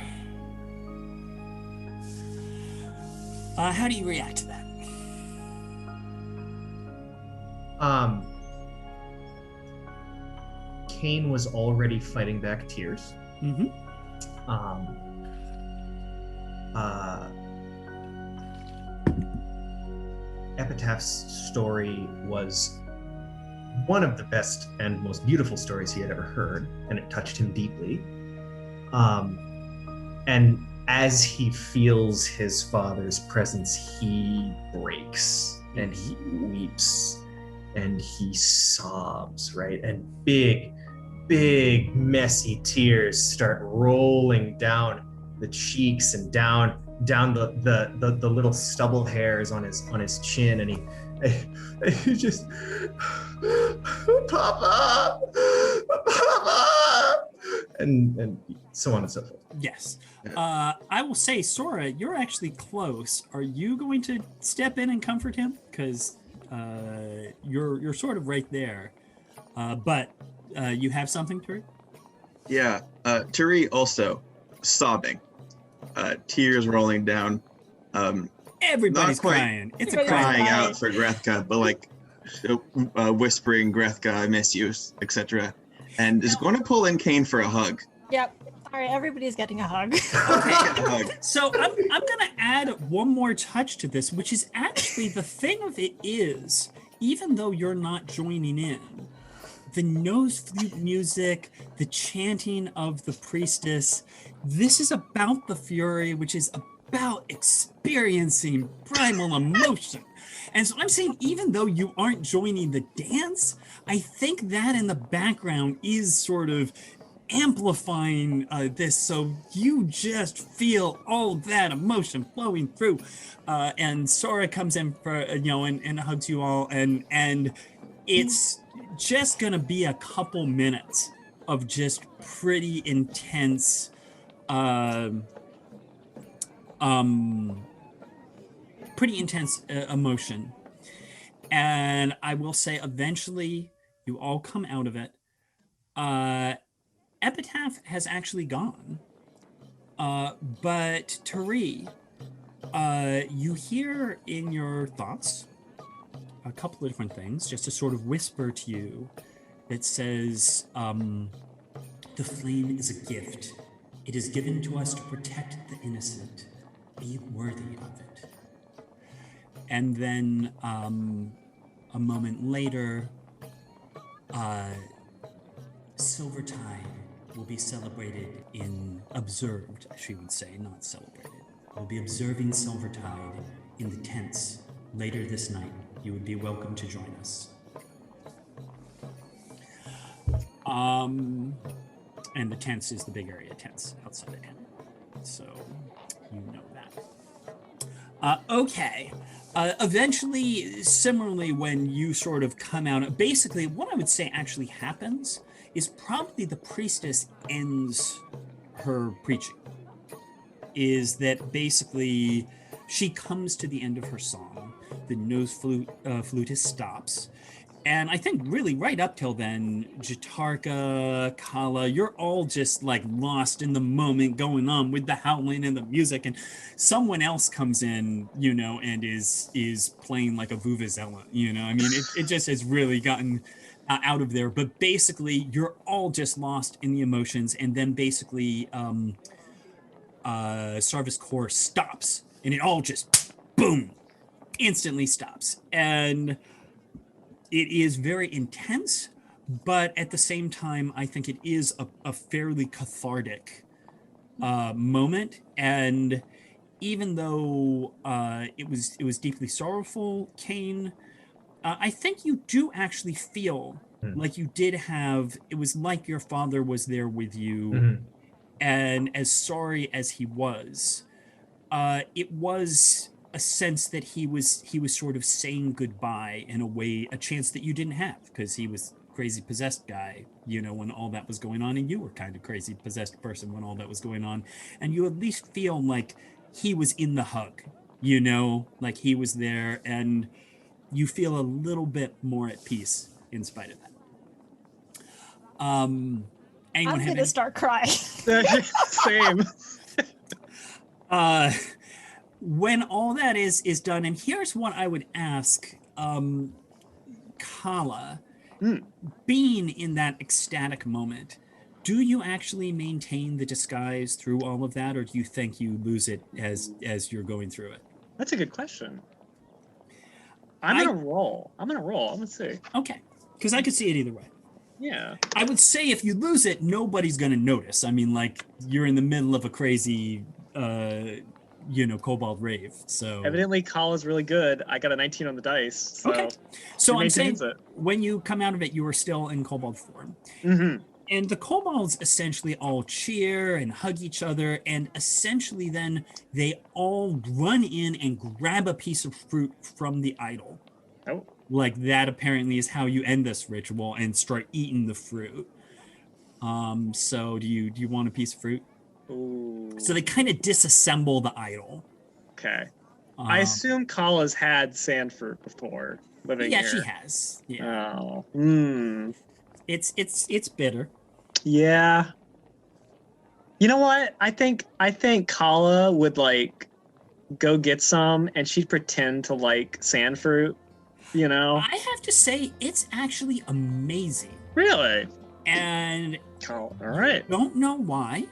How do you react to that? Cain was already fighting back tears. Mm-hmm. Epitaph's story was one of the best and most beautiful stories he had ever heard, and it touched him deeply. And as he feels his father's presence, he breaks and he weeps and he sobs, right? And big, messy tears start rolling down the cheeks and down the little stubble hairs on his chin, and he just, Papa, and so on and so forth. Yes. I will say, Sora, you're actually close. Are you going to step in and comfort him? Because you're sort of right there. But you have something, Turi? Yeah. Turi also sobbing, tears rolling down. Everybody's not quite crying. It's a crying cry. out for Grethka, but like whispering, "Grethka, I miss you," etc. And is going to pull in Cain for a hug. Yep. All right, everybody's getting a hug. Okay. So I'm gonna add one more touch to this, which is actually the thing of it is, even though you're not joining in, the nose flute music, the chanting of the priestess, this is about the fury, which is about experiencing primal emotion. And so I'm saying, even though you aren't joining the dance, I think that in the background is sort of amplifying this, so you just feel all that emotion flowing through. And Sora comes in for and hugs you all, and it's just gonna be a couple minutes of just pretty intense emotion. And I will say, eventually you all come out of it. Epitaph has actually gone, but Turi, you hear in your thoughts a couple of different things, just to sort of whisper to you that says, the flame is a gift. It is given to us to protect the innocent. Be worthy of it. And then a moment later, Silvertide will be celebrated observed, she would say, not celebrated. We'll be observing Silvertide in the tents later this night. You would be welcome to join us. And the tents is the big area tents outside the inn. So you know that. Okay. Eventually, similarly, when you sort of come out, basically what I would say actually happens is probably the priestess ends her preaching is that basically she comes to the end of her song, the nose flutist stops, and I think really right up till then, Jatarka, Kala, you're all just like lost in the moment going on with the howling and the music, and someone else comes in, you know, and is playing like a vuvuzela, you know. I mean, it just has really gotten out of there. But basically, you're all just lost in the emotions, and then basically, Sarvis Core stops, and it all just boom, instantly stops, and it is very intense, but at the same time, I think it is a fairly cathartic moment. And even though it was deeply sorrowful, Kane, I think you do actually feel like you did have. It was like your father was there with you, and as sorry as he was, it was a sense that he was sort of saying goodbye in a way, a chance that you didn't have, because he was crazy possessed guy, you know, when all that was going on, and you were kind of crazy possessed person when all that was going on, and you at least feel like he was in the hug, you know, like he was there, and you feel a little bit more at peace in spite of that. Anyone I'm have gonna start crying. Same. When all that is done, and here's what I would ask, Kala, being in that ecstatic moment, do you actually maintain the disguise through all of that, or do you think you lose it as you're going through it? That's a good question. I'm gonna roll. I'm gonna see. Okay. Because I could see it either way. Yeah. I would say if you lose it, nobody's gonna notice. I mean, like, you're in the middle of a crazy you know, Cobalt rave. So evidently Kala is really good. I got a 19 on the dice. So okay. So I'm saying it. When you come out of it, you are still in Cobalt form. And the kobolds essentially all cheer and hug each other, and essentially then they all run in and grab a piece of fruit from the idol. Oh. Like that apparently is how you end this ritual, and start eating the fruit. So do you want a piece of fruit? Ooh. So they kind of disassemble the idol. Okay. I assume Kala's had sand fruit before living here. Yeah, she has. Yeah. Oh. It's bitter. Yeah. You know what? I think Kala would like go get some, and she'd pretend to like sand fruit. You know. I have to say, it's actually amazing. Really. And all right. Don't know why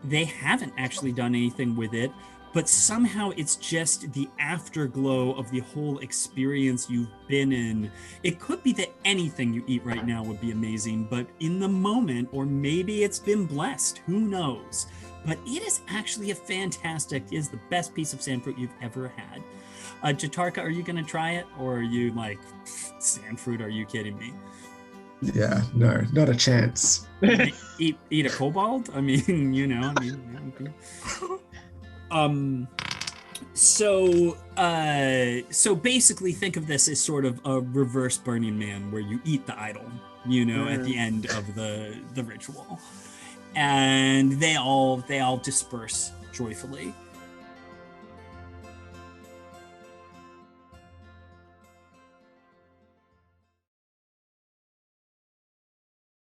they haven't actually done anything with it, but somehow it's just the afterglow of the whole experience you've been in. It could be that anything you eat right now would be amazing, but in the moment, or maybe it's been blessed, who knows? But it is actually it is the best piece of sand fruit you've ever had. Jatarka, are you going to try it? Or are you like, sand fruit, are you kidding me? Yeah, no, not a chance. Eat a kobold? I mean, you know, so basically think of this as sort of a reverse Burning Man, where you eat the idol, you know, at the end of the ritual. And they all disperse joyfully.